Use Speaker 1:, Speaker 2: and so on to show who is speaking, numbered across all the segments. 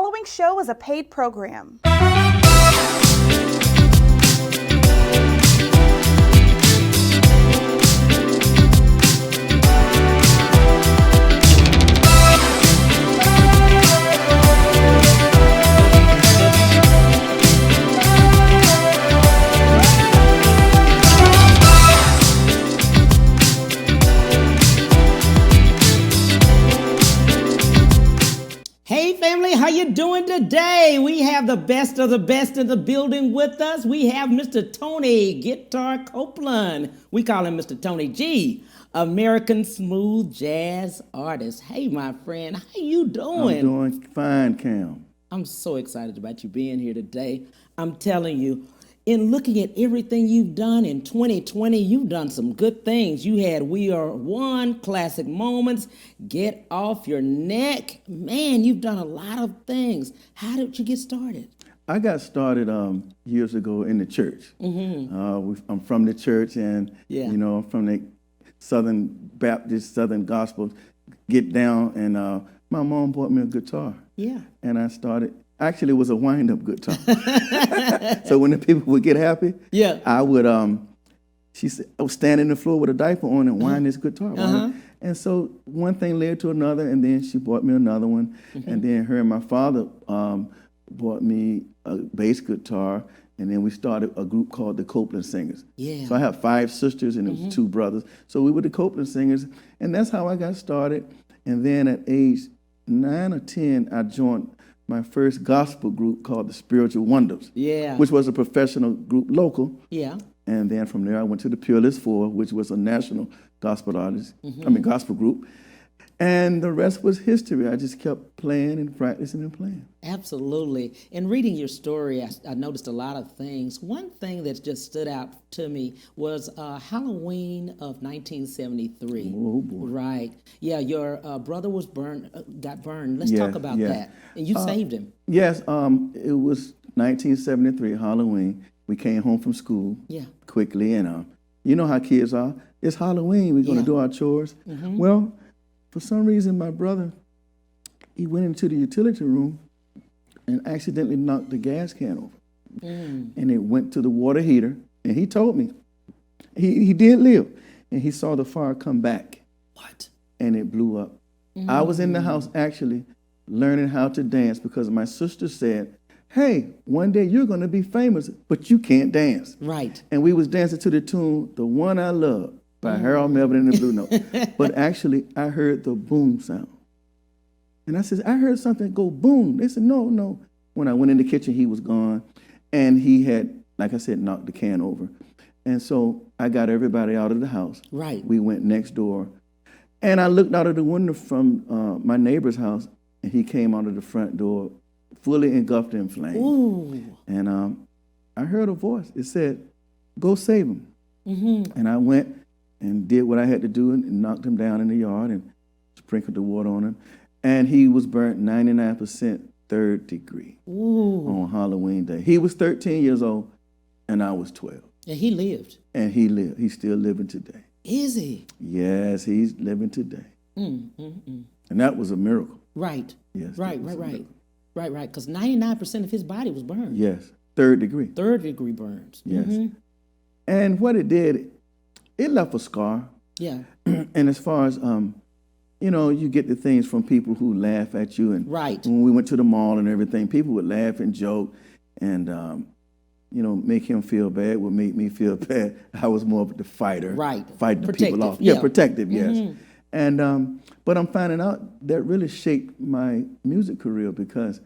Speaker 1: following show is a paid program.
Speaker 2: Hey family, how you doing today? We have the best of the best in the building with us. We have Mr. Tony Guitar Copeland. We call him Mr. Tony G, American smooth jazz artist. Hey my friend, how you doing?
Speaker 3: I'm doing fine, Cam.
Speaker 2: I'm so excited about you being here today. I'm telling you, in looking at everything you've done in 2020, you've done some good things. You had We Are One, Classic Moments, Get Off Your Neck. Man, you've done a lot of things. How did you get started?
Speaker 3: I got started years ago in the church. I'm from the church, and
Speaker 2: Yeah.
Speaker 3: I'm from the Southern Baptist, Southern Gospel. Get down, and my mom bought me a guitar.
Speaker 2: Yeah.
Speaker 3: And I started. Actually, it was a wind-up guitar. So when the people would get happy,
Speaker 2: Yeah.
Speaker 3: I would. She said, I was standing on the floor with a diaper on and wind this guitar. And so one thing led to another, and then she bought me another one, and then her and my father bought me a bass guitar, and then we started a group called the Copeland Singers.
Speaker 2: Yeah.
Speaker 3: So I have 5 sisters and it was 2 brothers. So we were the Copeland Singers, and that's how I got started. And then at age 9 or 10, I joined my first gospel group called the Spiritual Wonders,
Speaker 2: Yeah.
Speaker 3: which was a professional group local.
Speaker 2: Yeah.
Speaker 3: And then from there, I went to the Peerless Four, which was a national gospel artist, gospel group. And the rest was history. I just kept playing and practicing and playing.
Speaker 2: Absolutely. In reading your story, I noticed a lot of things. One thing that just stood out to me was Halloween of 1973.
Speaker 3: Oh, boy.
Speaker 2: Right. Yeah, your brother was got burned. Let's
Speaker 3: Yeah,
Speaker 2: talk about
Speaker 3: yeah.
Speaker 2: that. And you saved him.
Speaker 3: Yes, it was 1973, Halloween. We came home from school
Speaker 2: Yeah.
Speaker 3: quickly, and you know how kids are. It's Halloween. We're going to
Speaker 2: Yeah.
Speaker 3: do our chores. Well, for some reason, my brother, he went into the utility room and accidentally knocked the gas can over. And it went to the water heater, and he told me. He did live, and he saw the fire come back,
Speaker 2: What?
Speaker 3: and it blew up. I was in the house actually learning how to dance because my sister said, hey, one day you're going to be famous, but you can't dance.
Speaker 2: Right.
Speaker 3: And we was dancing to the tune, The One I Love, by Harold Melvin and the Blue Note. But actually, I heard the boom sound. And I said, I heard something go boom. They said, no, no. When I went in the kitchen, he was gone. And he had, like I said, knocked the can over. And so I got everybody out of the house.
Speaker 2: Right.
Speaker 3: We went next door. And I looked out of the window from my neighbor's house, and he came out of the front door fully engulfed in flames.
Speaker 2: Ooh.
Speaker 3: And I heard a voice. It said, go save him. And I went and did what I had to do and knocked him down in the yard and sprinkled the water on him. And he was burnt 99% third degree on Halloween Day. He was 13 years old, and I was 12.
Speaker 2: And he lived.
Speaker 3: And he lived. He's still living today.
Speaker 2: Is he?
Speaker 3: Yes, he's living today. And that was a miracle.
Speaker 2: Right.
Speaker 3: Yes.
Speaker 2: Right,
Speaker 3: that was
Speaker 2: right,
Speaker 3: a
Speaker 2: right.
Speaker 3: miracle.
Speaker 2: Right. Because 99% of his body was burned.
Speaker 3: Yes, third degree.
Speaker 2: Third degree burns.
Speaker 3: Yes. And what it did, it left a scar.
Speaker 2: Yeah.
Speaker 3: And as far as, you get the things from people who laugh at you. And
Speaker 2: Right.
Speaker 3: when we went to the mall and everything, people would laugh and joke and, make him feel bad, would make me feel bad. I was more of the fighter.
Speaker 2: Right.
Speaker 3: Fighting the people
Speaker 2: Protective,
Speaker 3: off.
Speaker 2: yeah.
Speaker 3: Yeah, protective, yes. And, but I'm finding out that really shaped my music career because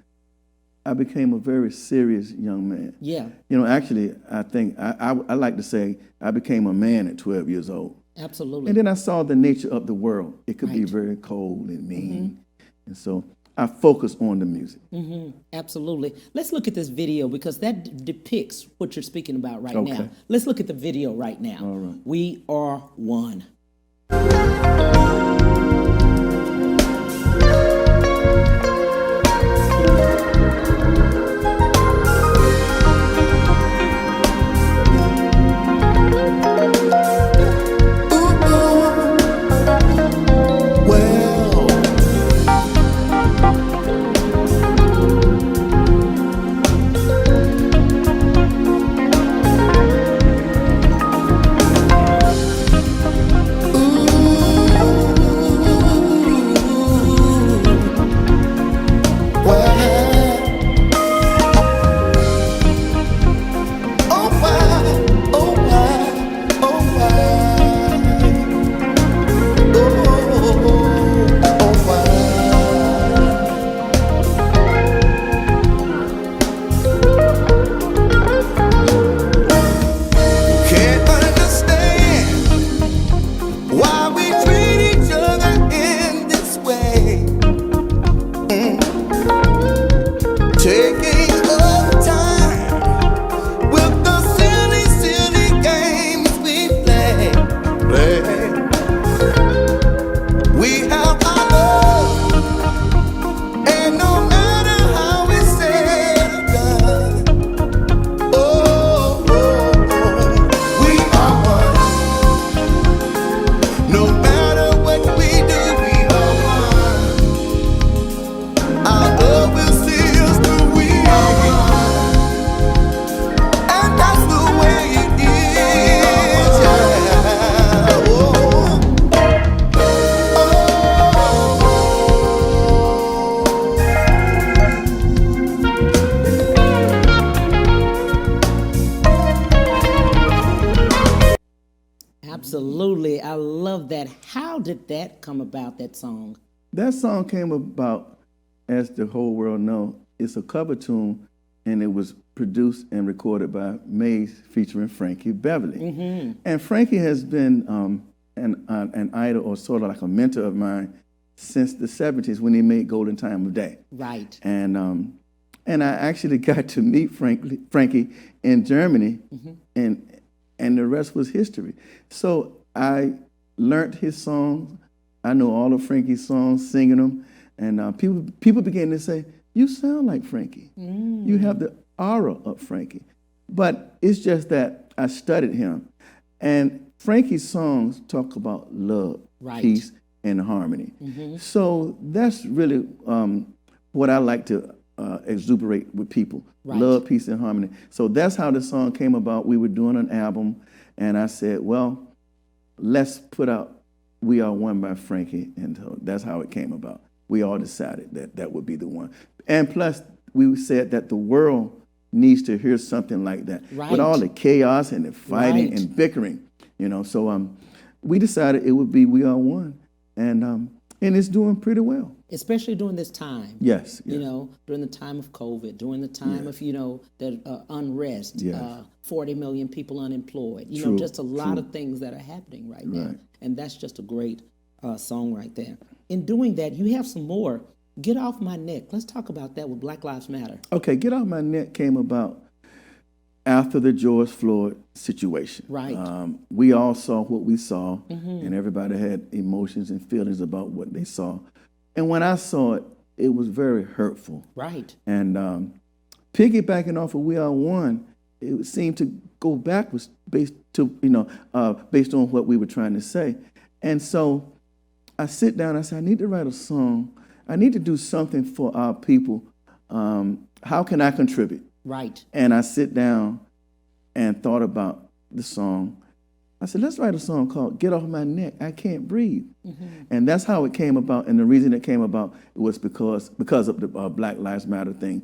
Speaker 3: I became a very serious young man.
Speaker 2: Yeah.
Speaker 3: Actually, I think I like to say I became a man at 12 years old.
Speaker 2: Absolutely.
Speaker 3: And then I saw the nature of the world. It could be
Speaker 2: Right.
Speaker 3: very cold and mean. And so I focused on the music.
Speaker 2: Absolutely. Let's look at this video because that depicts what you're speaking about right
Speaker 3: Okay.
Speaker 2: now. Let's look at the video right now.
Speaker 3: All right.
Speaker 2: We Are One. Absolutely. I love that. How did that come about, that song?
Speaker 3: That song came about, as the whole world know, it's a cover tune, and it was produced and recorded by Maze featuring Frankie Beverly. And Frankie has been an idol, or sort of like a mentor of mine, since the 70s when he made Golden Time of Day.
Speaker 2: Right.
Speaker 3: And I actually got to meet Frankie in Germany, and the rest was history. So I learned his songs. I know all of Frankie's songs, singing them, and people began to say, "You sound like Frankie. You have the aura of Frankie." But it's just that I studied him, and Frankie's songs talk about love, peace, and harmony. So that's really what I like to exuberate with people: love, peace, and harmony. So that's how the song came about. We were doing an album, and I said, well, let's put out "We Are One" by Frankie, and so that's how it came about. We all decided that that would be the one. And plus, we said that the world needs to hear something like that. With all the chaos and the fighting and bickering, you know. So we decided it would be "We Are One," and it's doing pretty well.
Speaker 2: Especially during this time.
Speaker 3: Yes.
Speaker 2: You know, during the time of COVID, during the time of, the unrest, 40 million people unemployed, you know, just a lot of things that are happening right now. And that's just a great song right there. In doing that, you have some more. "Get Off My Neck." Let's talk about that with Black Lives Matter. Okay,
Speaker 3: "Get Off My Neck" came about after the George Floyd situation. We all saw what we saw, and everybody had emotions and feelings about what they saw. And when I saw it, it was very hurtful. And piggybacking off of "We Are One," it seemed to go backwards based on what we were trying to say. And so I sit down, I say, I need to write a song. I need to do something for our people. How can I contribute? And I sit down and thought about the song. I said, let's write a song called "Get Off My Neck, I Can't Breathe." And that's how it came about. And the reason it came about was because of the Black Lives Matter thing,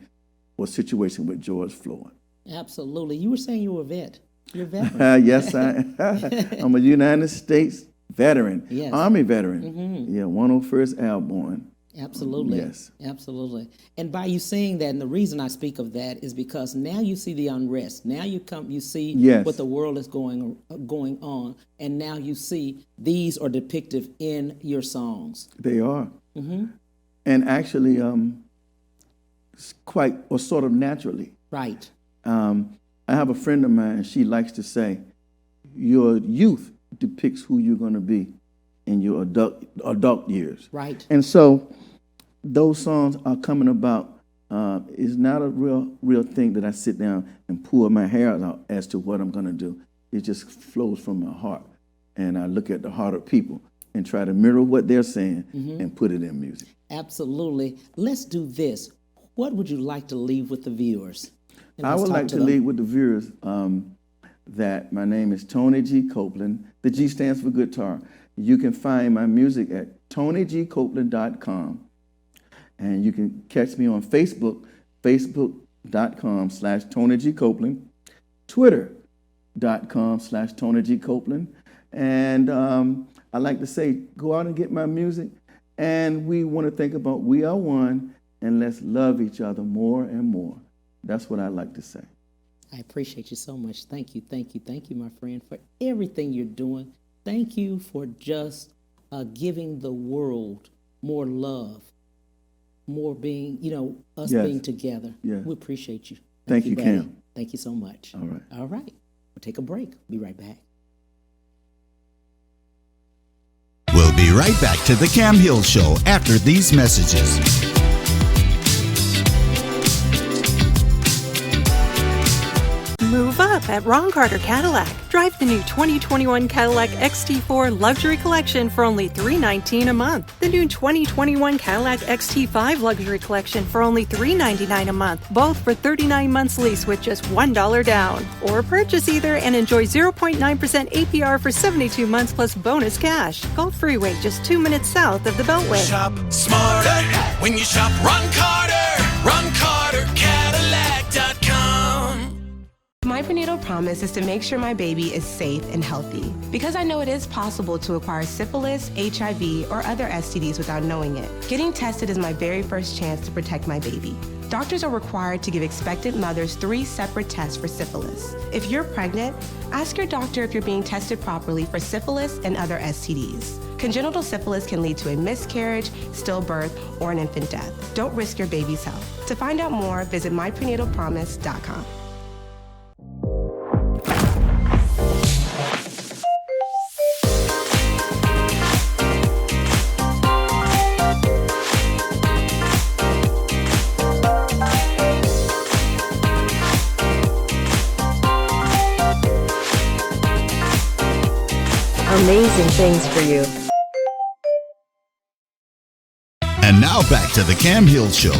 Speaker 3: was situation with George Floyd.
Speaker 2: Absolutely. You were saying you were a vet. You're a veteran.
Speaker 3: Yes, I'm a United States veteran, Army veteran. 101st Airborne.
Speaker 2: Absolutely.
Speaker 3: Yes.
Speaker 2: Absolutely. And by you saying that, and the reason I speak of that is because now you see the unrest. Now you see what the world is going on, and now you see these are depicted in your songs.
Speaker 3: They are. And actually, quite or sort of naturally. I have a friend of mine, she likes to say, your youth depicts who you're going to be in your adult years. And so those songs are coming about. It's not a real thing that I sit down and pull my hair out as to what I'm going to do. It just flows from my heart. And I look at the heart of people and try to mirror what they're saying and put it in music.
Speaker 2: Absolutely. Let's do this. What would you like to leave with the viewers?
Speaker 3: I would like to leave with the viewers that my name is Tony G. Copeland. The G stands for guitar. You can find my music at TonyGCopeland.com. And you can catch me on Facebook, Facebook.com/TonyGCopeland, Twitter.com/TonyGCopeland. And I like to say, go out and get my music. And we want to think about "We Are One," and let's love each other more and more. That's what I like to say.
Speaker 2: I appreciate you so much. Thank you, my friend, for everything you're doing. Thank you for just giving the world more love, more being, us being together. We appreciate you.
Speaker 3: Thank you, Cam.
Speaker 2: Thank you so much.
Speaker 3: All right.
Speaker 2: We'll take a break. Be right back.
Speaker 4: We'll be right back to the Cam Hill Show after these messages.
Speaker 5: Move up at Ron Carter Cadillac. Drive the new 2021 Cadillac XT4 Luxury Collection for only $319 a month. The new 2021 Cadillac XT5 Luxury Collection for only $399 a month, both for 39 months lease with just $1 down. Or purchase either and enjoy 0.9% APR for 72 months plus bonus cash. Gulf Freeway, just 2 minutes south of the Beltway.
Speaker 6: Shop smarter when you shop Ron Carter. RonCarterCadillac.com.
Speaker 7: My prenatal promise is to make sure my baby is safe and healthy, because I know it is possible to acquire syphilis, HIV, or other STDs without knowing it. Getting tested is my very first chance to protect my baby. Doctors are required to give expectant mothers 3 separate tests for syphilis. If you're pregnant, ask your doctor if you're being tested properly for syphilis and other STDs. Congenital syphilis can lead to a miscarriage, stillbirth, or an infant death. Don't risk your baby's health. To find out more, visit myprenatalpromise.com.
Speaker 8: Amazing things for you.
Speaker 4: And now back to the Cam Hill Show.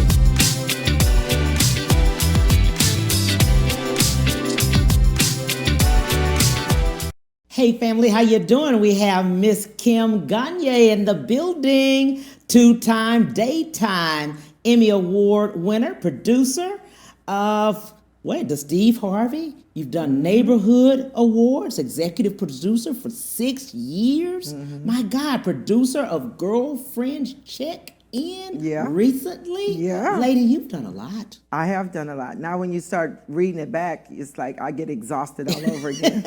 Speaker 2: Hey family, how you doing? We have Miss Kim Gagne in the building, 2-time daytime Emmy Award winner, producer of the Steve Harvey. You've done Neighborhood Awards, executive producer for 6 years. My God, producer of Girlfriends Check In recently.
Speaker 9: Yeah.
Speaker 2: Lady, you've done a lot.
Speaker 9: I have done a lot. Now when you start reading it back, it's like I get exhausted all over again.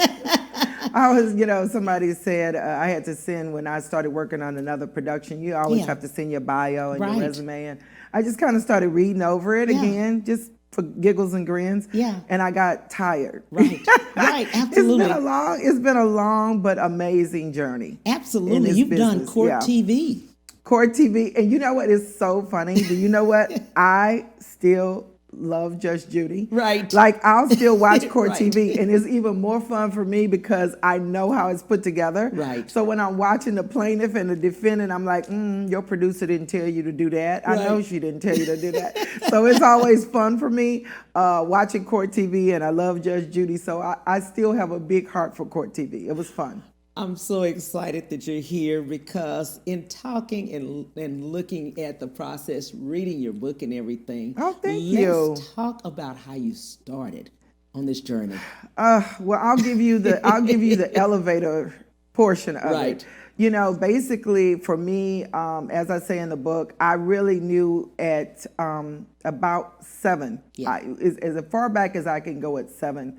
Speaker 9: Somebody said I had to send, when I started working on another production, you always have to send your bio and your resume. And I just kind of started reading over it again, just for giggles and grins.
Speaker 2: Yeah.
Speaker 9: And I got tired.
Speaker 2: Right, absolutely.
Speaker 9: It's been a long but amazing journey.
Speaker 2: Absolutely. You've done Court TV.
Speaker 9: Court TV. And you know what is so funny? Do you know what? I still love Judge Judy.
Speaker 2: Right.
Speaker 9: Like, I'll still watch Court TV, and it's even more fun for me because I know how it's put together.
Speaker 2: Right.
Speaker 9: So when I'm watching the plaintiff and the defendant, I'm like, your producer didn't tell you to do that. I know she didn't tell you to do that. So it's always fun for me watching Court TV, and I love Judge Judy. So I still have a big heart for Court TV. It was fun.
Speaker 2: I'm so excited that you're here because in talking and looking at the process, reading your book and everything.
Speaker 9: Oh, thank you.
Speaker 2: Let's talk about how you started on this journey.
Speaker 9: Well, I'll give you the elevator portion of it. You know, basically for me, as I say in the book, I really knew at about 7, as far back as I can go at 7.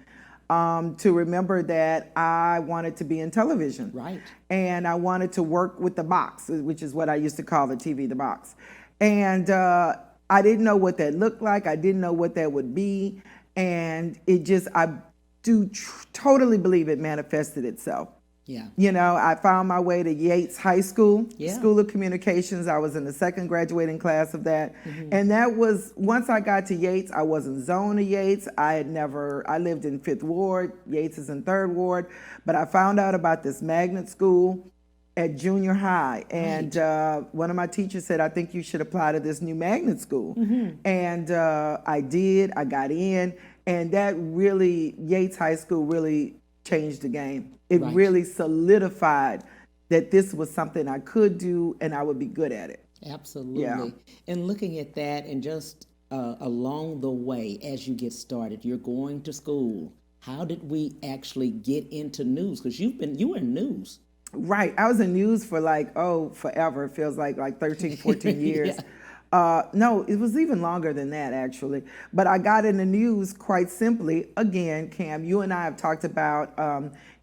Speaker 9: To remember that I wanted to be in television.
Speaker 2: Right.
Speaker 9: And I wanted to work with the box, which is what I used to call the TV, the box. And I didn't know what that looked like. I didn't know what that would be. And I do totally believe it manifested itself.
Speaker 2: Yeah.
Speaker 9: You know, I found my way to Yates High School,
Speaker 2: Yeah.
Speaker 9: School of Communications. I was in the second graduating class of that. And that was, once I got to Yates, I wasn't zoned to Yates. I lived in 5th Ward. Yates is in 3rd Ward. But I found out about this magnet school at junior high. And one of my teachers said, I think you should apply to this new magnet school. And I did. I got in. And that really, Yates High School really changed the game. It really solidified that this was something I could do and I would be good at it.
Speaker 2: Absolutely.
Speaker 9: Yeah.
Speaker 2: And looking at that and just along the way as you get started, you're going to school. How did we actually get into news? Because you were in news.
Speaker 9: Right. I was in news for forever. It feels like 13, 14 years. No, it was even longer than that, actually. But I got in the news quite simply. Again, Cam, you and I have talked about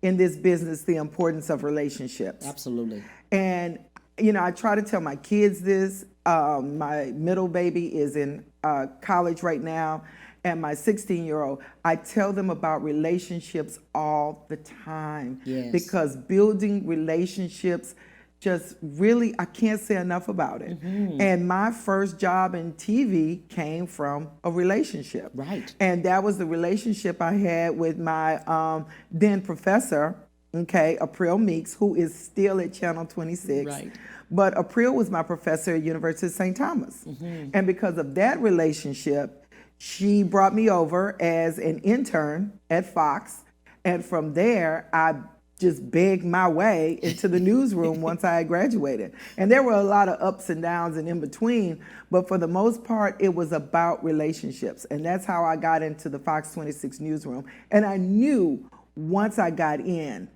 Speaker 9: in this business the importance of relationships.
Speaker 2: Absolutely.
Speaker 9: And, you know, I try to tell my kids this. My middle baby is in college right now, and my 16-year-old, I tell them about relationships all the time.
Speaker 2: Yes.
Speaker 9: Because building relationships just really, I can't say enough about it. And my first job in TV came from a relationship.
Speaker 2: Right.
Speaker 9: And that was the relationship I had with my then professor, April Meeks, who is still at Channel 26.
Speaker 2: Right.
Speaker 9: But April was my professor at University of St. Thomas. And because of that relationship, she brought me over as an intern at Fox. And from there, I just begged my way into the newsroom once I had graduated. And there were a lot of ups and downs and in between, but for the most part, it was about relationships. And that's how I got into the Fox 26 newsroom. And I knew once I got in,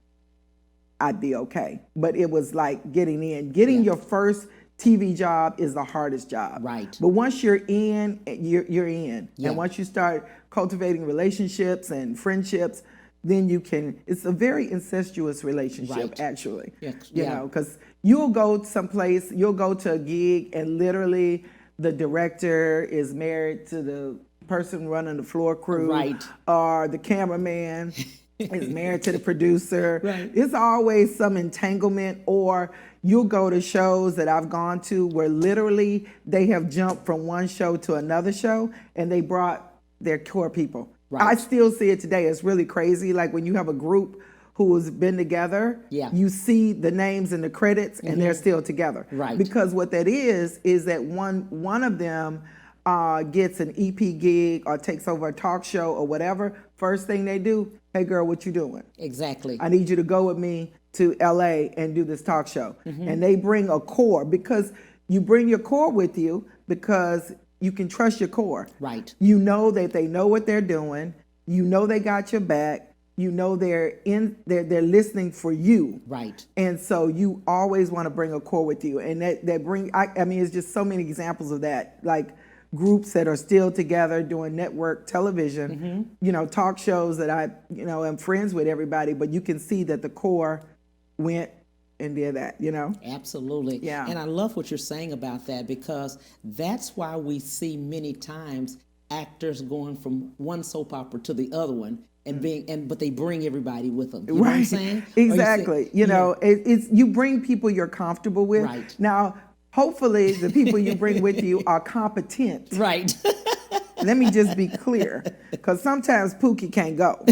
Speaker 9: I'd be okay. But it was like getting in. Getting your first TV job is the hardest job.
Speaker 2: Right.
Speaker 9: But once you're in, you're in.
Speaker 2: Yeah.
Speaker 9: And once you start cultivating relationships and friendships, then you can, it's a very incestuous relationship,
Speaker 2: Right.
Speaker 9: actually.
Speaker 2: Yes.
Speaker 9: You
Speaker 2: Yeah.
Speaker 9: know, because you'll go someplace, you'll go to a gig, and literally the director is married to the person running the floor crew.
Speaker 2: Right.
Speaker 9: Or the cameraman is married to the producer.
Speaker 2: Right.
Speaker 9: It's always some entanglement, or you'll go to shows that I've gone to where literally they have jumped from one show to another show and they brought their core people.
Speaker 2: Right.
Speaker 9: I still see it today. It's really crazy. Like when you have a group who has been together,
Speaker 2: Yeah.
Speaker 9: you see the names in the credits and they're still together.
Speaker 2: Right.
Speaker 9: Because what that is that one of them gets an EP gig or takes over a talk show or whatever. First thing they do, hey girl, what you doing?
Speaker 2: Exactly.
Speaker 9: I need you to go with me to LA and do this talk show. And they bring a core, because you bring your core with you because you can trust your core.
Speaker 2: Right.
Speaker 9: You know that they know what they're doing. You know they got your back. You know they're listening for you.
Speaker 2: Right.
Speaker 9: And so you always want to bring a core with you. And I mean, it's just so many examples of that. Like groups that are still together doing network television, you know, talk shows that I, you know, am friends with everybody, but you can see that the core went and did that, you know?
Speaker 2: Absolutely.
Speaker 9: Yeah.
Speaker 2: And I love what you're saying about that, because that's why we see many times actors going from one soap opera to the other one and but they bring everybody with them. You know what I'm saying?
Speaker 9: Exactly. You know, it's you bring people you're comfortable with.
Speaker 2: Right.
Speaker 9: Now, hopefully the people you bring with you are competent.
Speaker 2: Right.
Speaker 9: Let me just be clear, because sometimes Pookie can't go.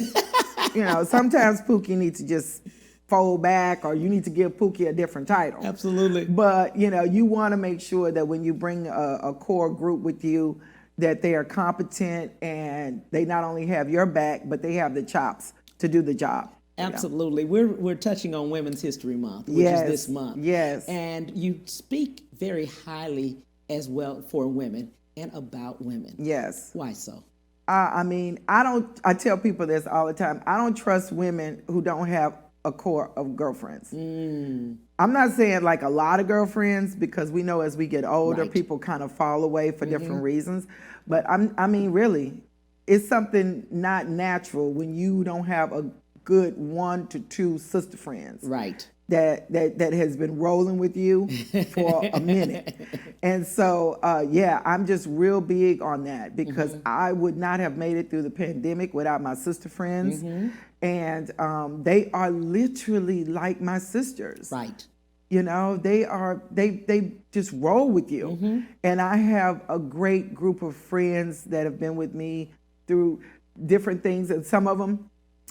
Speaker 9: You know, sometimes Pookie needs to just fold back, or you need to give Pookie a different title.
Speaker 2: Absolutely.
Speaker 9: But, you know, you want to make sure that when you bring a core group with you, that they are competent and they not only have your back, but they have the chops to do the job.
Speaker 2: Absolutely. We're touching on Women's History Month, which is this month.
Speaker 9: Yes.
Speaker 2: And you speak very highly as well for women and about women.
Speaker 9: Yes.
Speaker 2: Why so?
Speaker 9: I mean, I tell people this all the time. I don't trust women who don't have a core of girlfriends. I'm not saying like a lot of girlfriends, because we know as we get older,
Speaker 2: Right.
Speaker 9: people kind of fall away for different reasons. But I mean, really, it's something not natural when you don't have a good 1 to 2 sister friends.
Speaker 2: Right.
Speaker 9: That has been rolling with you for a minute. And so, yeah, I'm just real big on that, because I would not have made it through the pandemic without my sister friends. And they are literally like my sisters.
Speaker 2: Right.
Speaker 9: You know, they just roll with you. And I have a great group of friends that have been with me through different things, and some of them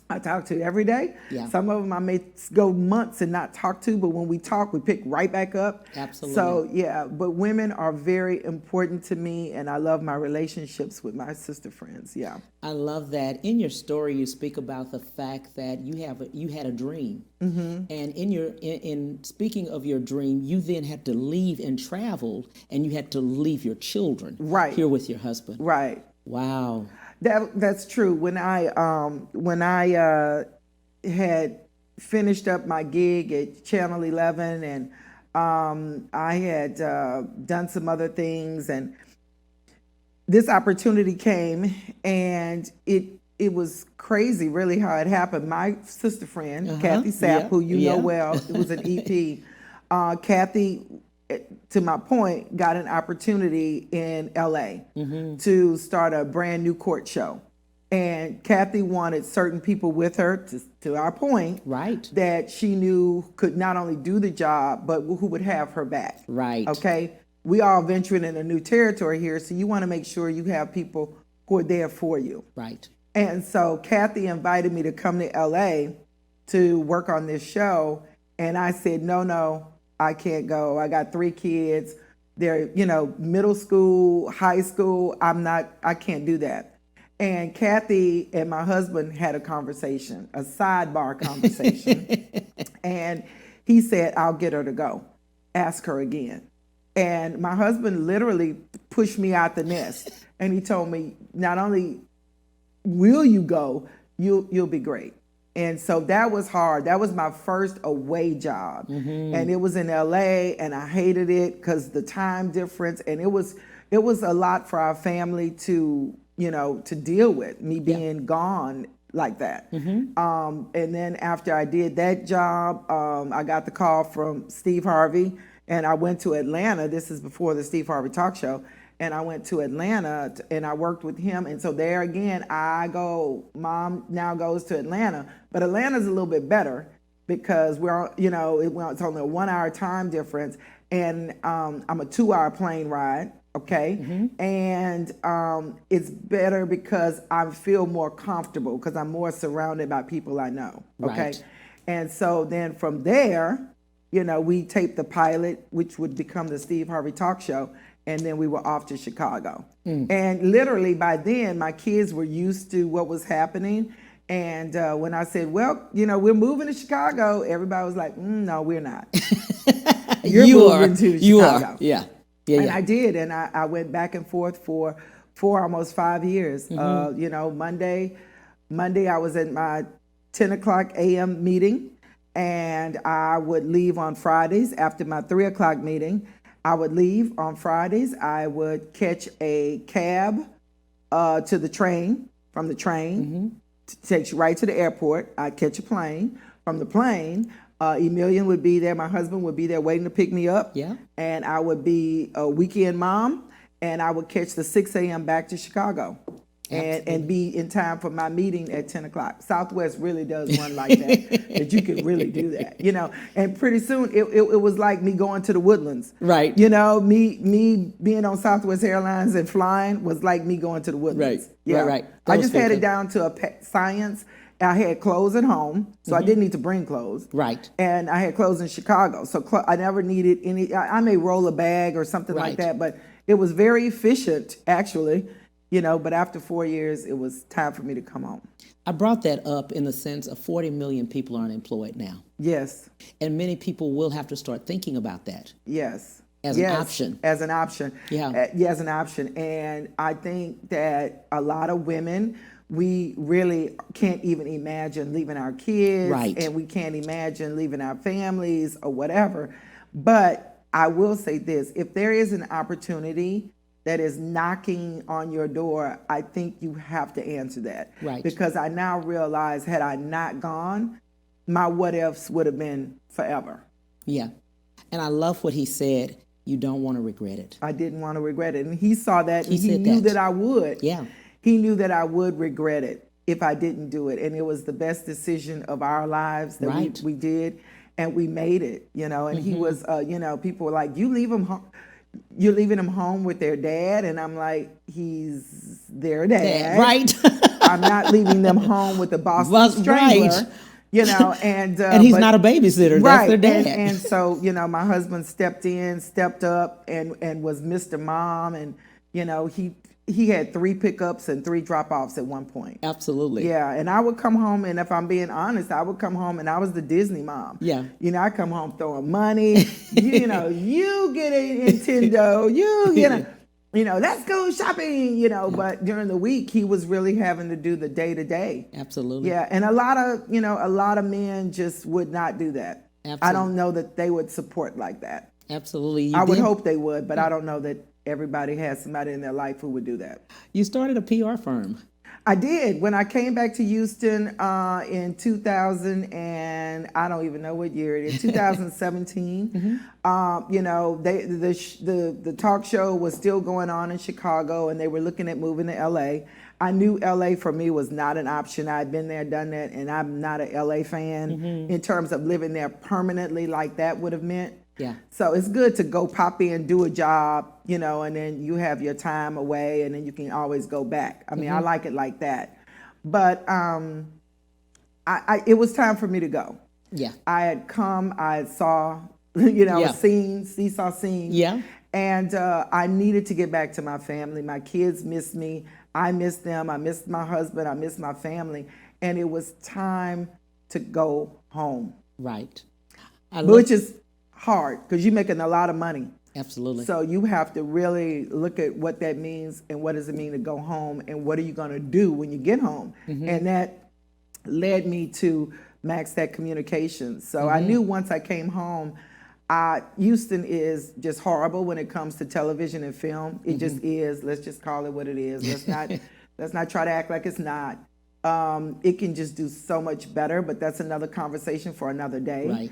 Speaker 9: I talk to every day.
Speaker 2: Yeah.
Speaker 9: Some of them I may go months and not talk to, but when we talk, we pick right back up.
Speaker 2: Absolutely.
Speaker 9: So yeah, but women are very important to me, and I love my relationships with my sister friends. Yeah.
Speaker 2: I love that. In your story, you speak about the fact that you had a dream, and in speaking of your dream, you then had to leave and travel, and you had to leave your children here with your husband.
Speaker 9: Right.
Speaker 2: Wow.
Speaker 9: That's true. When I had finished up my gig at Channel 11, and I had done some other things, and this opportunity came, and it was crazy, really, how it happened. My sister friend, Kathy Sapp, who you know well, it was an EP. Kathy, to my point, got an opportunity in LA to start a brand new court show. And Kathy wanted certain people with her, to our point,
Speaker 2: right,
Speaker 9: that she knew could not only do the job, but who would have her back.
Speaker 2: Right.
Speaker 9: Okay? We all venturing in a new territory here, so you want to make sure you have people who are there for you.
Speaker 2: Right.
Speaker 9: And so Kathy invited me to come to LA to work on this show, and I said, no, I can't go. I got 3 kids. They're, middle school, high school. I can't do that. And Kathy and my husband had a conversation, a sidebar conversation. And he said, I'll get her to go. Ask her again. And my husband literally pushed me out the nest. And he told me, not only will you go, you'll be great. And so that was hard. That was my first away job. And it was in LA, and I hated it because the time difference, and it was a lot for our family to deal with, me being gone like that. And then after I did that job, I got the call from Steve Harvey, and I went to Atlanta. This is before the Steve Harvey Talk Show. And I went to Atlanta and I worked with him. And so there again, Mom now goes to Atlanta. But Atlanta's a little bit better because it's only a 1 hour time difference. And I'm a 2 hour plane ride, okay? And it's better because I feel more comfortable because I'm more surrounded by people I know, okay?
Speaker 2: Right.
Speaker 9: And so then from there, we taped the pilot, which would become the Steve Harvey Talk Show. And then we were off to Chicago. And literally by then, my kids were used to what was happening. And when I said, well, we're moving to Chicago, everybody was like, no, we're not. You're moving to Chicago.
Speaker 2: You are, yeah.
Speaker 9: And I did. And I went back and forth for almost 5 years. Monday I was at my 10 o'clock a.m. meeting. And I would leave on Fridays after my 3 o'clock meeting. I would leave on Fridays. I would catch a cab to the train, from the train, takes you right to the airport. I'd catch a plane. From the plane, Emilian would be there. My husband would be there waiting to pick me up.
Speaker 2: Yeah.
Speaker 9: And I would be a weekend mom, and I would catch the 6 a.m. back to Chicago. And be in time for my meeting at 10 o'clock. Southwest really does one like that you can really do that, And pretty soon, it was like me going to the Woodlands.
Speaker 2: Right.
Speaker 9: Me being on Southwest Airlines and flying was like me going to the Woodlands.
Speaker 2: Right,
Speaker 9: yeah.
Speaker 2: right.
Speaker 9: I just had it down to a science. I had clothes at home, so I didn't need to bring clothes.
Speaker 2: Right.
Speaker 9: And I had clothes in Chicago, so I never needed any. I may roll a bag or something like that, but it was very efficient, actually. But after 4 years, it was time for me to come home.
Speaker 2: I brought that up in the sense of 40 million people are unemployed now.
Speaker 9: Yes.
Speaker 2: And many people will have to start thinking about that.
Speaker 9: Yes.
Speaker 2: As an option.
Speaker 9: As an option.
Speaker 2: Yeah.
Speaker 9: As an option. And I think that a lot of women, we really can't even imagine leaving our kids.
Speaker 2: Right.
Speaker 9: And we can't imagine leaving our families or whatever. But I will say this, if there is an opportunity that is knocking on your door, I think you have to answer that.
Speaker 2: Right.
Speaker 9: Because I now realize, had I not gone, my what ifs would have been forever.
Speaker 2: Yeah. And I love what he said. You don't want to regret it.
Speaker 9: I didn't want to regret it. And he saw that, and he
Speaker 2: said
Speaker 9: knew
Speaker 2: that.
Speaker 9: that I would.
Speaker 2: Yeah.
Speaker 9: He knew that I would regret it if I didn't do it. And it was the best decision of our lives that we did. And we made it, And he was, people were like, you're leaving them home with their dad? And I'm like, he's their dad.
Speaker 2: Right.
Speaker 9: I'm not leaving them home with a Boston Strangler.
Speaker 2: Right.
Speaker 9: And
Speaker 2: he's not a babysitter.
Speaker 9: Right.
Speaker 2: That's their dad.
Speaker 9: And so, my husband stepped up and was Mr. Mom. And, he had 3 pickups and 3 drop-offs at one point.
Speaker 2: Absolutely.
Speaker 9: Yeah, and I would come home, and if I'm being honest, I would come home, and I was the Disney mom.
Speaker 2: Yeah.
Speaker 9: I come home throwing money. You get a Nintendo. You get let's go shopping. But during the week, he was really having to do the day-to-day.
Speaker 2: Absolutely.
Speaker 9: Yeah, and a lot of men just would not do that.
Speaker 2: Absolutely.
Speaker 9: I don't know that they would support like that.
Speaker 2: Absolutely.
Speaker 9: I would hope they would, but I don't know that everybody has somebody in their life who would do that.
Speaker 2: You started a PR firm.
Speaker 9: I did. When I came back to Houston in 2000, and I don't even know what year it is, 2017. The talk show was still going on in Chicago, and they were looking at moving to LA. I knew LA for me was not an option. I'd been there, done that, and I'm not an LA fan in terms of living there permanently like that would have meant.
Speaker 2: Yeah.
Speaker 9: So it's good to go pop in, do a job, and then you have your time away, and then you can always go back. I mean, I like it like that. But it was time for me to go.
Speaker 2: Yeah.
Speaker 9: I had come, I saw, seesaw scene.
Speaker 2: Yeah.
Speaker 9: And I needed to get back to my family. My kids missed me. I missed them. I missed my husband. I missed my family. And it was time to go home.
Speaker 2: Right.
Speaker 9: Which is hard because you're making a lot of money.
Speaker 2: Absolutely.
Speaker 9: So you have to really look at what that means and what does it mean to go home and what are you going to do when you get home. And that led me to Max Tech Communications. So I knew once I came home, Houston is just horrible when it comes to television and film. It just is. Let's just call it what it is. Let's not try to act like it's not. It can just do so much better, but that's another conversation for another day.
Speaker 2: Right.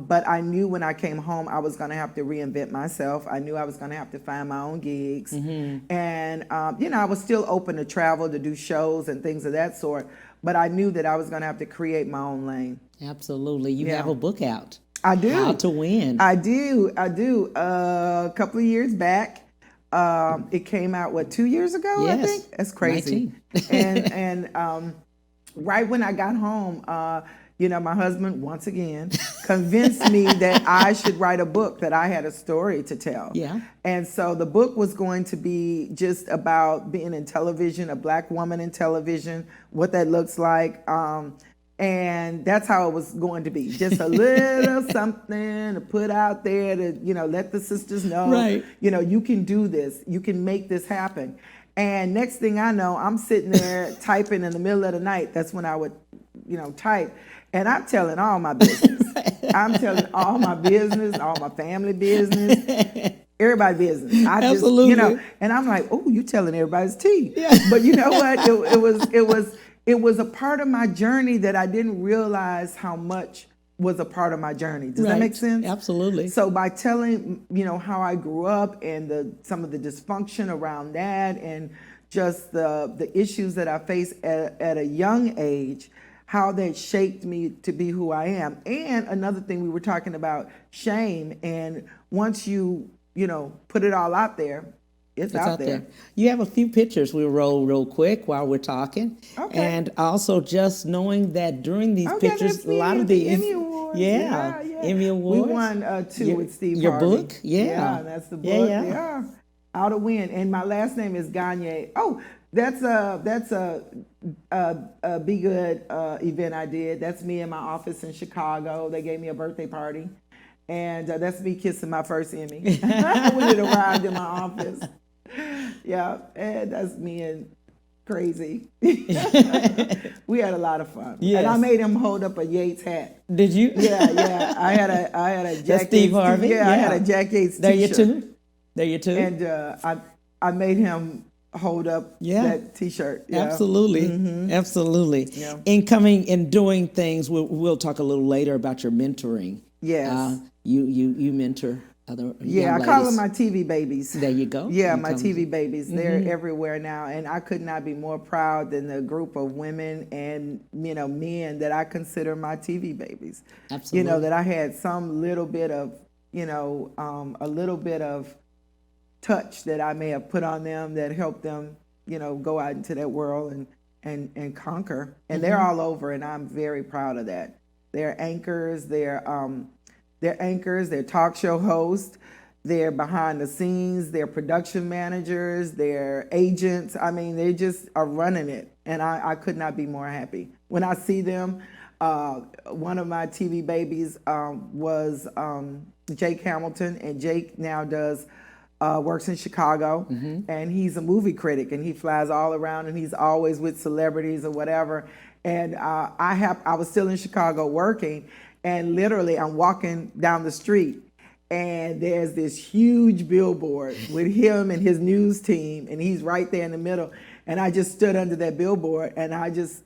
Speaker 9: But I knew when I came home, I was going to have to reinvent myself. I knew I was going to have to find my own gigs. And, I was still open to travel, to do shows and things of that sort. But I knew that I was going to have to create my own lane.
Speaker 2: Absolutely. You have a book out.
Speaker 9: I do.
Speaker 2: How to Win.
Speaker 9: I do. A couple of years back. It came out, 2 years ago,
Speaker 2: Yes.
Speaker 9: I think? That's crazy. and right when I got home, my husband, once again, convinced me that I should write a book, that I had a story to tell.
Speaker 2: Yeah.
Speaker 9: And so the book was going to be just about being in television, a Black woman in television, what that looks like. And that's how it was going to be. Just a little something to put out there to, let the sisters know,
Speaker 2: Right.
Speaker 9: You can do this. You can make this happen. And next thing I know, I'm sitting there typing in the middle of the night. That's when I would, type. And I'm telling all my business. I'm telling all my business, all my family business, everybody's business. I just,
Speaker 2: Absolutely.
Speaker 9: and I'm like, oh, you telling everybody's tea. Yeah. But you know what? It was a part of my journey that I didn't realize how much was a part of my journey. Does that make sense?
Speaker 2: Absolutely.
Speaker 9: So by telling, how I grew up and some of the dysfunction around that and just the issues that I faced at a young age, how that shaped me to be who I am. And another thing, we were talking about shame. And once you, put it all out there, it's out there.
Speaker 2: You have a few pictures we'll roll real quick while we're talking.
Speaker 9: Okay.
Speaker 2: And also just knowing that during these pictures, a lot of the
Speaker 9: Emmy Awards.
Speaker 2: Yeah, Emmy Awards.
Speaker 9: We won 2 with Steve
Speaker 2: Your
Speaker 9: Harvey.
Speaker 2: book? Yeah.
Speaker 9: That's the book.
Speaker 2: Yeah.
Speaker 9: How to Win. And my last name is Gagne. Oh, that's a Be Good event I did. That's me in my office in Chicago. They gave me a birthday party. And that's me kissing my first Emmy when it arrived in my office. Yeah, and that's me and Crazy. We had a lot of fun.
Speaker 2: Yes.
Speaker 9: And I made him hold up a Yates hat.
Speaker 2: Did you?
Speaker 9: Yeah. I had a Jack
Speaker 2: That's Steve
Speaker 9: Yates,
Speaker 2: Harvey.
Speaker 9: Yeah, I had a Jack Yates t-shirt.
Speaker 2: There you too.
Speaker 9: And I made him hold up that t-shirt. Yeah.
Speaker 2: Absolutely. Absolutely.
Speaker 9: Yeah.
Speaker 2: In coming and doing things, we'll talk a little later about your mentoring.
Speaker 9: Yes.
Speaker 2: You mentor other young
Speaker 9: I call
Speaker 2: ladies.
Speaker 9: them my TV babies.
Speaker 2: There you go.
Speaker 9: Yeah, my TV babies. They're everywhere now, and I could not be more proud than the group of women and men that I consider my TV babies.
Speaker 2: Absolutely.
Speaker 9: That I had some little bit of a little bit of touch that I may have put on them that helped them go out into that world and conquer. And they're all over, and I'm very proud of that. They're anchors. They're anchors, they're talk show hosts, they're behind the scenes, they're production managers, they're agents. I mean, they just are running it. And I could not be more happy. When I see them, one of my TV babies was Jake Hamilton, and Jake now works in Chicago, and he's a movie critic, and he flies all around, and he's always with celebrities or whatever. And I was still in Chicago working, and literally I'm walking down the street and there's this huge billboard with him and his news team, and he's right there in the middle. And I just stood under that billboard, and I just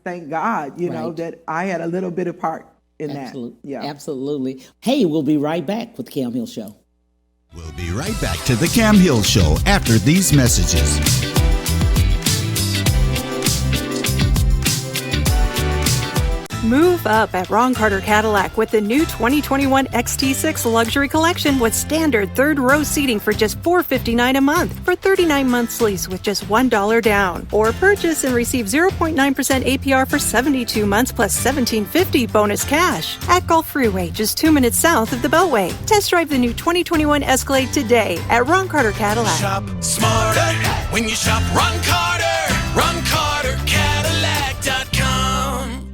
Speaker 9: thank God, that I had a little bit of part in that. Yeah.
Speaker 2: Absolutely. Hey, we'll be right back with the Cam Hill Show.
Speaker 4: We'll be right back to the Cam Hill Show after these messages.
Speaker 5: Move up at Ron Carter Cadillac with the new 2021 XT6 Luxury Collection with standard third-row seating for just $459 a month for 39 months lease with just $1 down. Or purchase and receive 0.9% APR for 72 months plus $1,750 bonus cash. At Gulf Freeway, just 2 minutes south of the Beltway. Test drive the new 2021 Escalade today at Ron Carter Cadillac.
Speaker 6: Shop smarter when you shop Ron Carter. RonCarterCadillac.com.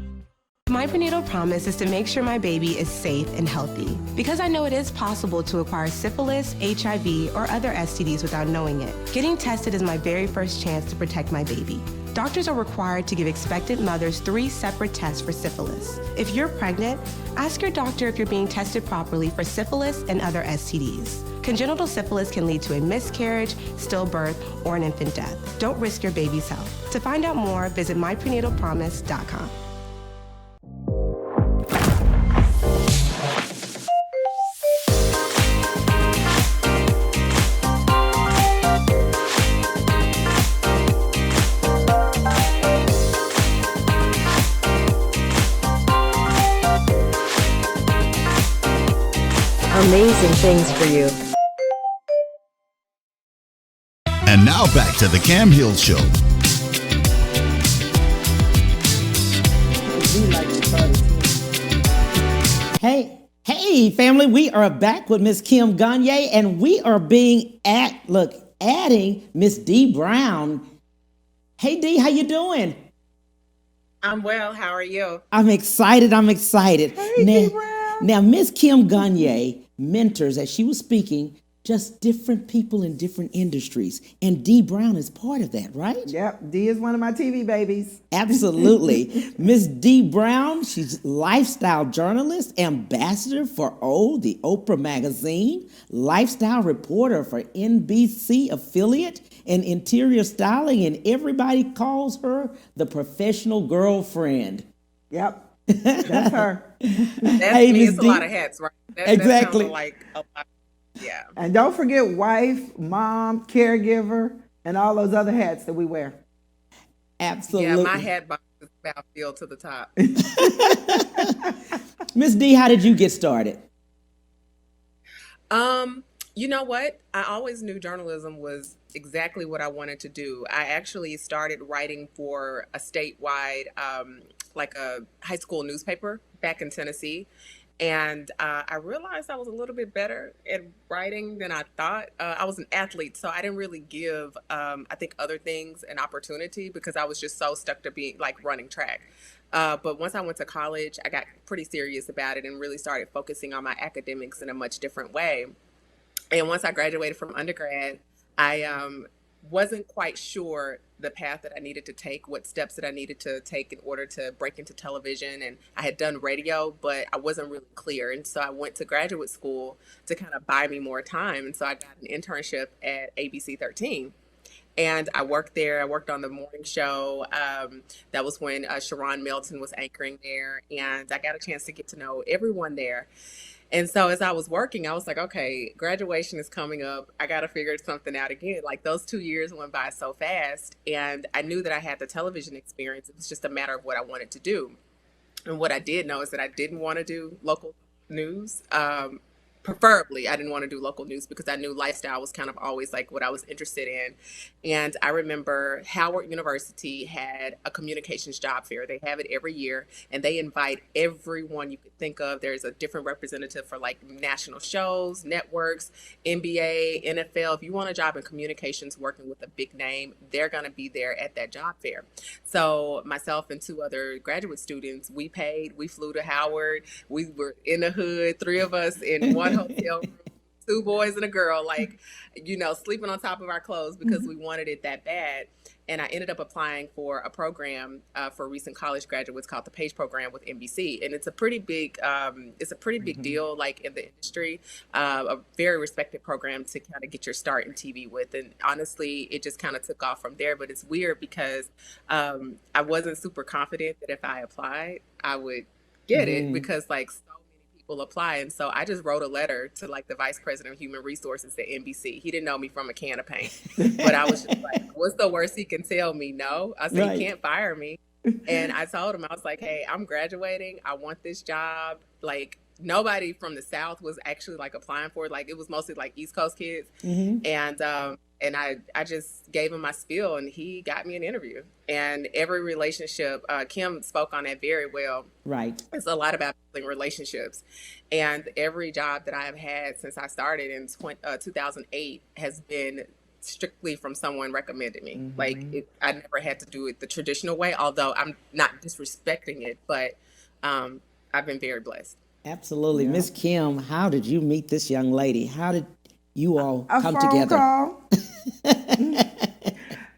Speaker 7: My prenatal promise is to make sure my baby is safe and healthy because I know it is possible to acquire syphilis, HIV, or other STDs without knowing it. Getting tested is my very first chance to protect my baby. Doctors are required to give expectant mothers 3 separate tests for syphilis. If you're pregnant, ask your doctor if you're being tested properly for syphilis and other STDs. Congenital syphilis can lead to a miscarriage, stillbirth, or an infant death. Don't risk your baby's health. To find out more, visit myprenatalpromise.com.
Speaker 8: Amazing things for you.
Speaker 4: And now back to the Cam Hill Show.
Speaker 2: Hey, family, we are back with Miss Kim Gagne, and we are adding Miss Dee Brown. Hey, Dee, how you doing?
Speaker 10: I'm well. How are you?
Speaker 2: I'm excited.
Speaker 9: Hey, Dee Brown.
Speaker 2: Now, Miss Kim Gagne mentors, as she was speaking, just different people in different industries. And Dee Brown is part of that, right?
Speaker 9: Yep, Dee is one of my TV babies.
Speaker 2: Absolutely. Miss Dee Brown, she's lifestyle journalist, ambassador for the Oprah magazine, lifestyle reporter for NBC affiliate, and interior styling, and everybody calls her the professional girlfriend.
Speaker 9: Yep, that's her.
Speaker 10: That's
Speaker 2: Hey,
Speaker 10: me.
Speaker 2: Miss
Speaker 10: It's a
Speaker 2: Dee.
Speaker 10: lot of hats, right?
Speaker 2: Exactly.
Speaker 10: That sounds like a lot. Yeah.
Speaker 9: And don't forget wife, mom, caregiver, and all those other hats that we wear.
Speaker 2: Absolutely.
Speaker 10: Yeah, my hat box is about filled to the top.
Speaker 2: Miss Dee, how did you get started?
Speaker 10: You know what? I always knew journalism was exactly what I wanted to do. I actually started writing for a statewide, like a high school newspaper back in Tennessee. And I realized I was a little bit better at writing than I thought. I was an athlete, so I didn't really give, I think, other things an opportunity because I was just so stuck to being like running track. But once I went to college, I got pretty serious about it and really started focusing on my academics in a much different way. And once I graduated from undergrad, I wasn't quite sure the path that I needed to take, what steps that I needed to take in order to break into television. And I had done radio, but I wasn't really clear. And so I went to graduate school to kind of buy me more time. And so I got an internship at ABC 13. And I worked there. I worked on the morning show. That was when Sharon Melton was anchoring there. And I got a chance to get to know everyone there. And so as I was working, I was like, okay, graduation is coming up. I got to figure something out again. Like those 2 years went by so fast. And I knew that I had the television experience. It was just a matter of what I wanted to do. And what I did know is that I didn't want to do local news. Preferably, I didn't want to do local news because I knew lifestyle was kind of always like what I was interested in. And I remember Howard University had a communications job fair. They have it every year, and they invite everyone you could think of. There's a different representative for like national shows, networks, NBA, NFL. If you want a job in communications working with a big name, they're going to be there at that job fair. So myself and 2 other graduate students, we flew to Howard. We were in the hood, 3 of us in one hotel room, 2 boys and a girl, like, sleeping on top of our clothes because we wanted it that bad. And I ended up applying for a program for recent college graduates called the PAGE program with NBC. And it's a pretty big, deal, like in the industry, a very respected program to kind of get your start in TV with. And honestly, it just kind of took off from there. But it's weird because I wasn't super confident that if I applied, I would get it because like so many people apply. And so I just wrote a letter to like the vice president of human resources at NBC. He didn't know me from a can of paint, but I was just like, what's the worst he can tell me? No. I said, He can't fire me. And I told him, I was like, hey, I'm graduating. I want this job. Like nobody from the South was actually like applying for it. Like it was mostly like East Coast kids. And I just gave him my spiel and he got me an interview. And every relationship, Kim spoke on that very well.
Speaker 2: Right.
Speaker 10: It's a lot about building relationships. And every job that I have had since I started in 2008 has been strictly from someone recommending me. Like I never had to do it the traditional way, although I'm not disrespecting it, but I've been very blessed.
Speaker 2: Absolutely. Miss Kim, how did you meet this young lady? How did you all come
Speaker 9: phone
Speaker 2: together?
Speaker 9: Call.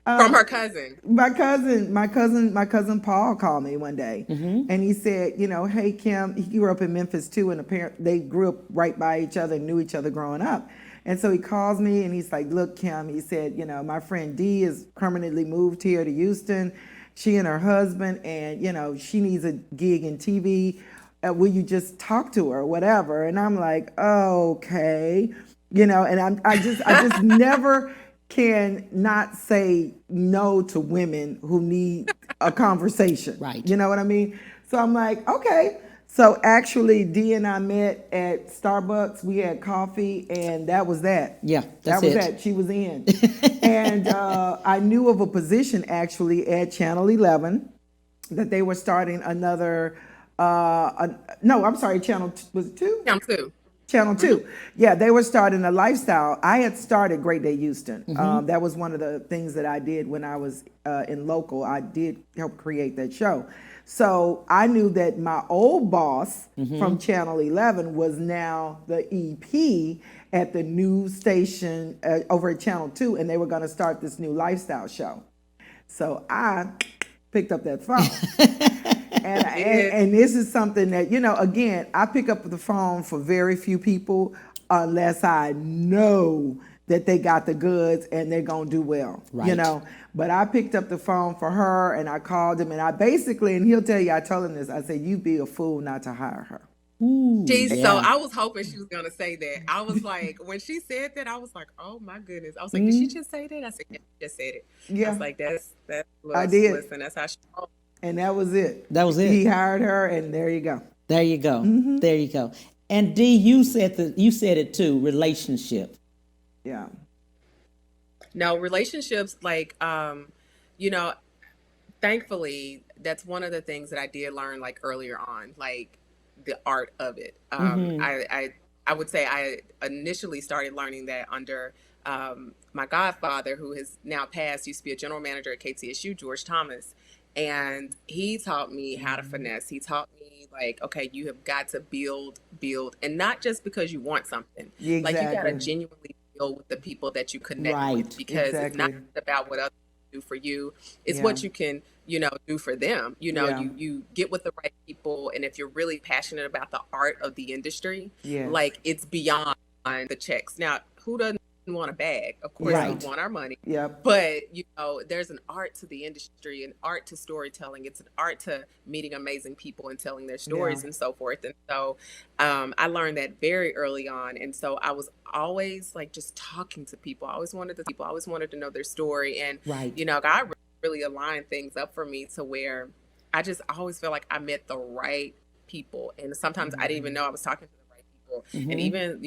Speaker 10: From her cousin.
Speaker 9: My cousin Paul called me one day, and he said, hey Kim, he grew up in Memphis too, and they grew up right by each other, knew each other growing up. And so he calls me and he's like, look, Kim, he said, my friend Dee is permanently moved here to Houston. She and her husband, and she needs a gig in TV. Will you just talk to her or whatever? And I'm like, okay, and I just never can not say no to women who need a conversation.
Speaker 2: Right.
Speaker 9: You know what I mean? So I'm like, okay. So actually, Dee and I met at Starbucks. We had coffee, and that was that.
Speaker 2: Yeah,
Speaker 9: that was that. She was in. And I knew of a position actually at Channel 11 that they were starting another. No, I'm sorry, was it 2?
Speaker 10: Channel 2.
Speaker 9: Channel 2. Yeah, they were starting a lifestyle. I had started Great Day Houston. That was one of the things that I did when I was in local. I did help create that show. So I knew that my old boss from Channel 11 was now the EP at the new station over at Channel 2, and they were going to start this new lifestyle show. So I picked up that phone. And this is something that, again, I pick up the phone for very few people unless I know that they got the goods and they're going to do well, But I picked up the phone for her and I called him and I basically, and he'll tell you, I told him this, I said, you'd be a fool not to hire her.
Speaker 10: So I was hoping she was going to say that. I was like, when she said that, I was like, oh my goodness. I was like, did she just say that? I said, yeah, she just said it. Yeah. I was like, that's
Speaker 9: I did.
Speaker 10: Listen, that's how she rolled.
Speaker 9: And that was it.
Speaker 2: That was it.
Speaker 9: He hired her, and there you go.
Speaker 2: There you go. There you go. And Dee, you said it too. Relationship.
Speaker 9: Yeah.
Speaker 10: No, relationships, like, thankfully, that's one of the things that I did learn like earlier on, like the art of it. I would say I initially started learning that under my godfather, who has now passed, used to be a general manager at KTSU, George Thomas. And he taught me how to finesse. He taught me like, okay, you have got to build, and not just because you want something. Exactly. Like you got to genuinely build with the people that you connect with, because it's not about what others do for you. It's what you can, do for them. You get with the right people. And if you're really passionate about the art of the industry, like it's beyond the checks. Now, who doesn't want a bag? Of course, we want our money. But there's an art to the industry, an art to storytelling. It's an art to meeting amazing people and telling their stories and so forth. And so I learned that very early on. And so I was always like just talking to people. I always wanted to know their story. And God really aligned things up for me to where I just always feel like I met the right people. And sometimes I didn't even know I was talking to the right people. And even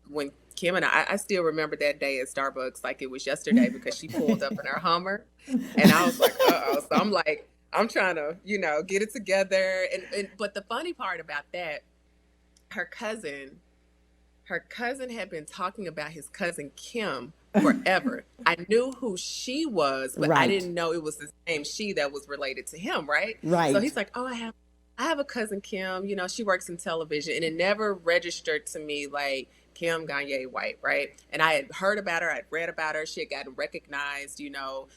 Speaker 10: when Kim and I still remember that day at Starbucks like it was yesterday, because she pulled up in her Hummer and I was like, uh-oh. So I'm like, I'm trying to, get it together. But the funny part about that, her cousin had been talking about his cousin Kim forever. I knew who she was, but I didn't know it was the same she that was related to him, right? So he's like, oh, I have a cousin Kim, she works in television. And it never registered to me like Kim Gagne White, right? And I had heard about her, I'd read about her. She had gotten recognized,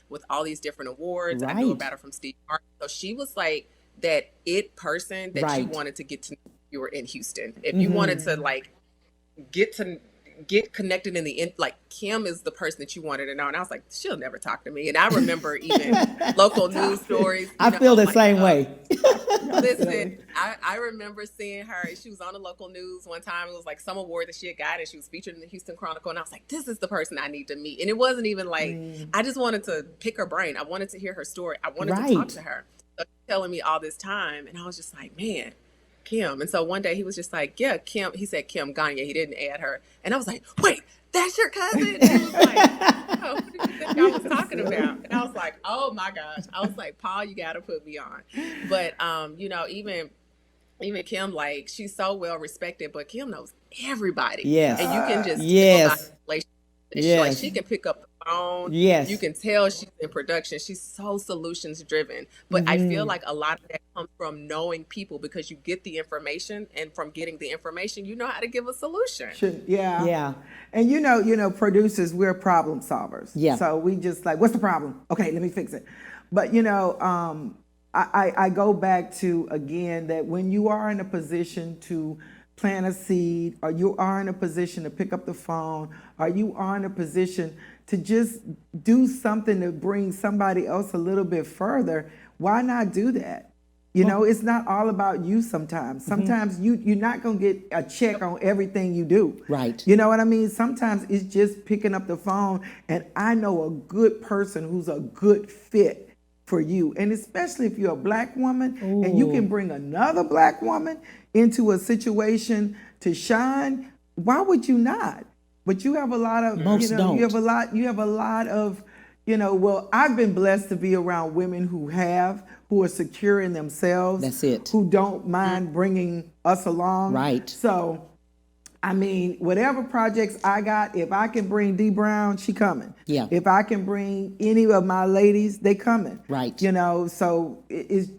Speaker 10: with all these different awards. I knew about her from Steve Martin. So she was like that it person that you wanted to get to know if you were in Houston. If you wanted to like get connected in the end, like Kim is the person that you wanted to know. And I was like, she'll never talk to me. And I remember even local news stories.
Speaker 2: I feel the same way.
Speaker 10: Listen, I remember seeing her. She was on the local news one time. It was like some award that she had got, and she was featured in the Houston Chronicle. And I was like, this is the person I need to meet. And it wasn't even like, I just wanted to pick her brain. I wanted to hear her story. I wanted to talk to her. So she's telling me all this time. And I was just like, man, Kim. And so one day he was just like, yeah, Kim. He said Kim Gagne. He didn't add her. And I was like, wait, that's your cousin? And he was like, oh, what did you think I was talking about? And I was like, oh my gosh. I was like, Paul, you got to put me on. But, even Kim, like, she's so well respected, but Kim knows everybody.
Speaker 2: Yes.
Speaker 10: And you can just Like
Speaker 2: Yes.
Speaker 10: she can pick up the phone.
Speaker 2: Yes.
Speaker 10: You can tell she's in production. She's so solutions driven. But I feel like a lot of that comes from knowing people, because you get the information, and from getting the information, you know how to give a solution.
Speaker 9: Yeah.
Speaker 2: Yeah.
Speaker 9: And producers, we're problem solvers.
Speaker 2: Yeah.
Speaker 9: So we just like, what's the problem? Okay, let me fix it. But I go back to, again, that when you are in a position to plant a seed, or you are in a position to pick up the phone, or you are in a position to just do something to bring somebody else a little bit further, why not do that? It's not all about you sometimes. Sometimes you're not going to get a check on everything you do.
Speaker 2: Right.
Speaker 9: You know what I mean? Sometimes it's just picking up the phone, and I know a good person who's a good fit for you. And especially if you're a black woman and you can bring another black woman into a situation to shine, why would you not? But you have a lot of,
Speaker 2: Most don't.
Speaker 9: you have a lot of, well, I've been blessed to be around women who are secure in themselves.
Speaker 2: That's it.
Speaker 9: Who don't mind bringing us along.
Speaker 2: Right.
Speaker 9: So, I mean, whatever projects I got, if I can bring Dee Brown, she coming.
Speaker 2: Yeah.
Speaker 9: If I can bring any of my ladies, they coming.
Speaker 2: Right.
Speaker 9: So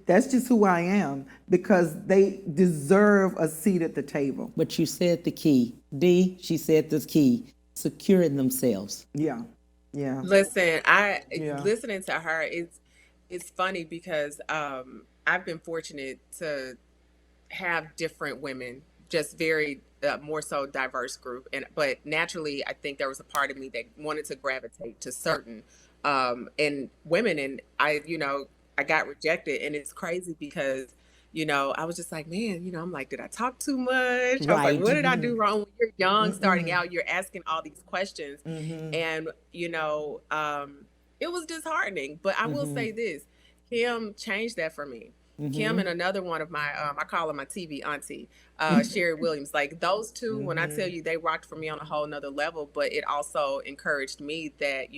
Speaker 9: that's just who I am, because they deserve a seat at the table.
Speaker 2: But you said the key. Dee, she said this key, securing themselves.
Speaker 9: Yeah. Yeah.
Speaker 10: Listen, listening to her, it's funny because I've been fortunate to have different women, just very more so diverse group, but naturally I think there was a part of me that wanted to gravitate to certain and women, and I got rejected, and it's crazy because I was just like, man, I'm like, did I talk too much? I was like, what did I do wrong? When you're young, starting out, you're asking all these questions, and it was disheartening. But I will say this, Kim changed that for me. Kim and another one of my, I call her my TV auntie, Sherry Williams. Like those two, when I tell you, they rocked for me on a whole nother level, but it also encouraged me that,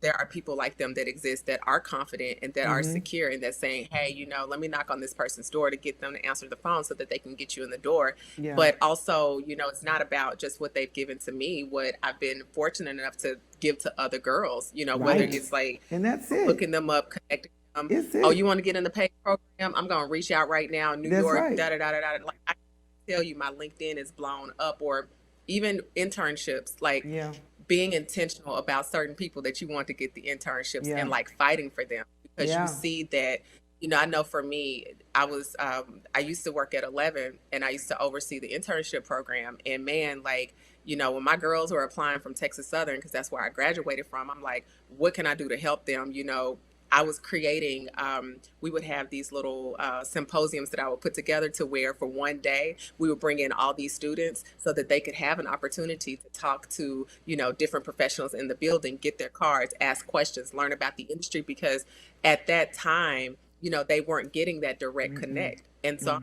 Speaker 10: there are people like them that exist that are confident and that are secure, and that's saying, hey, let me knock on this person's door to get them to answer the phone so that they can get you in the door. Yeah. But also, it's not about just what they've given to me, what I've been fortunate enough to give to other girls, whether it's like,
Speaker 9: and that's it,
Speaker 10: hooking them up, connecting. Oh, you want to get in the paid program? I'm going to reach out right now. New York,
Speaker 9: right.
Speaker 10: Like, I can tell you my LinkedIn is blown up, or even internships, like being intentional about certain people that you want to get the internships and like fighting for them, because you see that, I know for me, I used to work at 11 and I used to oversee the internship program, and man, like, when my girls were applying from Texas Southern, because that's where I graduated from, I'm like, what can I do to help them? I was creating, we would have these little symposiums that I would put together to where for one day we would bring in all these students so that they could have an opportunity to talk to, different professionals in the building, get their cards, ask questions, learn about the industry, because at that time, they weren't getting that direct connect. And so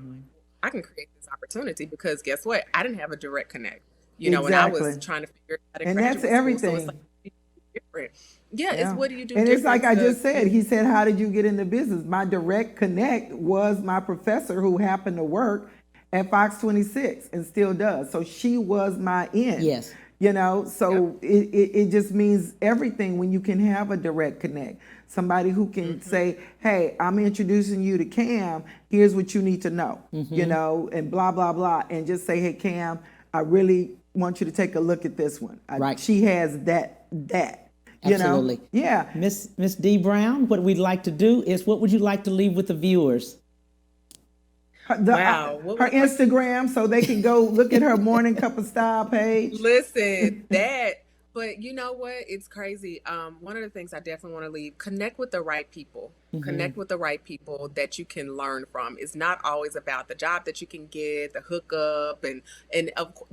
Speaker 10: I can create this opportunity, because guess what? I didn't have a direct connect, when I was trying to figure out.
Speaker 9: And that's everything.
Speaker 10: So it's like different. Yeah, it's what do you do?
Speaker 9: And it's like I just said, he said, how did you get into business? My direct connect was my professor, who happened to work at Fox 26 and still does. So she was my in.
Speaker 2: Yes.
Speaker 9: So it just means everything when you can have a direct connect. Somebody who can say, hey, I'm introducing you to Cam. Here's what you need to know, and blah, blah, blah. And just say, hey, Cam, I really want you to take a look at this one.
Speaker 2: Right.
Speaker 9: She has that.
Speaker 2: Absolutely.
Speaker 9: Yeah.
Speaker 2: Miss Dee Brown, what we'd like to do is, what would you like to leave with the viewers?
Speaker 9: Her Instagram, so they can go look at her Morning Cup of Style page.
Speaker 10: Listen, but you know what? It's crazy. One of the things I definitely want to leave, connect with the right people. Connect with the right people that you can learn from. It's not always about the job that you can get, the hookup, and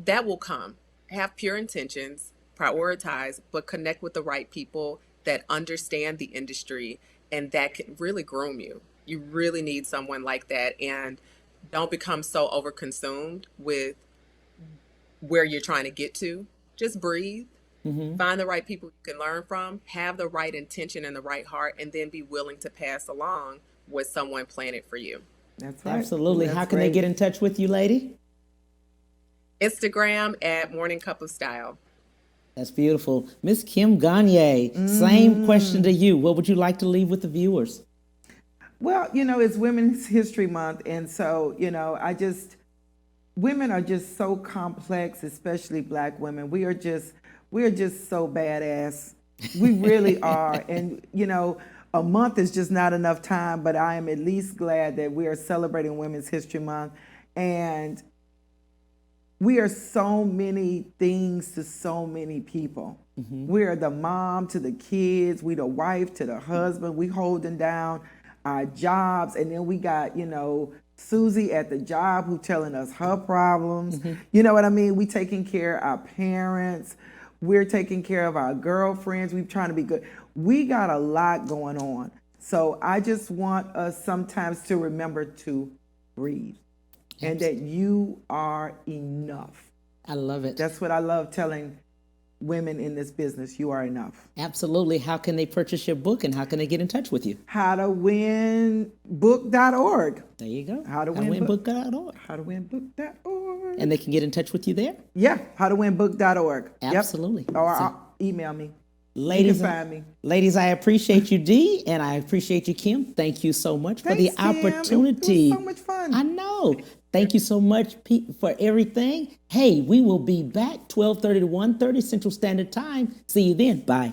Speaker 10: that will come. Have pure intentions. Prioritize, but connect with the right people that understand the industry and that can really groom you. You really need someone like that, and don't become so overconsumed with where you're trying to get to. Just breathe, find the right people you can learn from, have the right intention and the right heart, and then be willing to pass along what someone planted for you.
Speaker 9: That's right.
Speaker 2: Absolutely. How can they get in touch with you, lady?
Speaker 10: Instagram at Morning Cup of Style.
Speaker 2: That's beautiful. Miss Kim Gagne, same question to you. What would you like to leave with the viewers?
Speaker 9: Well, it's Women's History Month, and so, women are just so complex, especially Black women. We are just so badass. We really are. And, a month is just not enough time, but I am at least glad that we are celebrating Women's History Month. And we are so many things to so many people. We are the mom to the kids, we the wife to the husband, we holding down our jobs, and then we got, Susie at the job who telling us her problems. You know what I mean? We taking care of our parents, we're taking care of our girlfriends, we're trying to be good. We got a lot going on. So I just want us sometimes to remember to breathe and that you are enough.
Speaker 2: I love it.
Speaker 9: That's what I love telling women in this business. You are enough.
Speaker 2: Absolutely. How can they purchase your book and how can they get in touch with you?
Speaker 9: HowToWinBook.org.
Speaker 2: There you go.
Speaker 9: HowToWinBook.org. HowToWinBook.org.
Speaker 2: And they can get in touch with you there?
Speaker 9: Yeah, HowToWinBook.org.
Speaker 2: Absolutely.
Speaker 9: Yep. Or email me.
Speaker 2: Ladies,
Speaker 9: you can find me.
Speaker 2: Ladies, I appreciate you, Dee, and I appreciate you, Kim. Thank you so much for the opportunity.
Speaker 9: It was so much fun.
Speaker 2: I know. Thank you so much, Pete, for everything. Hey, we will be back 12:30 to 1:30 Central Standard Time. See you then. Bye.